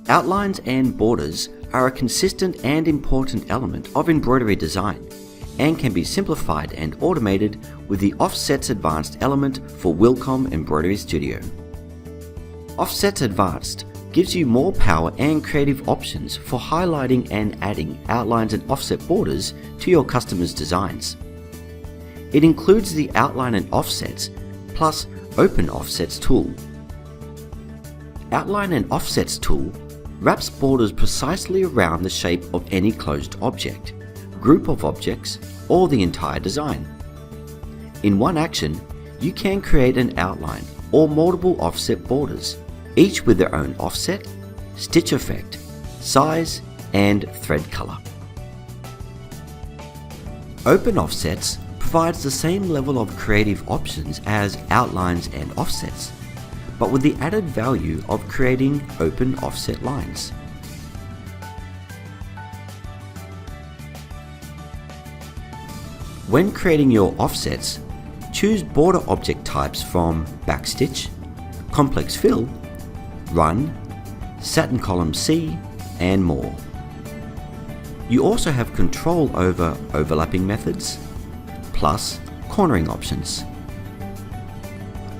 Outlines and borders are a consistent and important element of embroidery design and can be simplified and automated with the Offsets Advanced element for Wilcom Embroidery Studio. Offsets Advanced gives you more power and creative options for highlighting and adding outlines and offset borders to your customers' designs. It includes the outline and offsets plus Open Offsets tool. Outline and Offsets tool wraps borders precisely around the shape of any closed object, group of objects, or the entire design. In one action, you can create an outline or multiple offset borders, each with their own offset, stitch effect, size, and thread color. Open Offsets provides the same level of creative options as outlines and offsets, but with the added value of creating open offset lines. When creating your offsets, choose border object types from backstitch, complex fill, run, satin column C, and more. You also have control over overlapping methods, plus cornering options.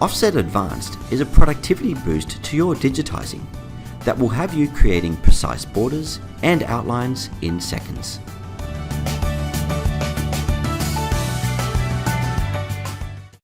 Offset Advanced is a productivity boost to your digitizing that will have you creating precise borders and outlines in seconds.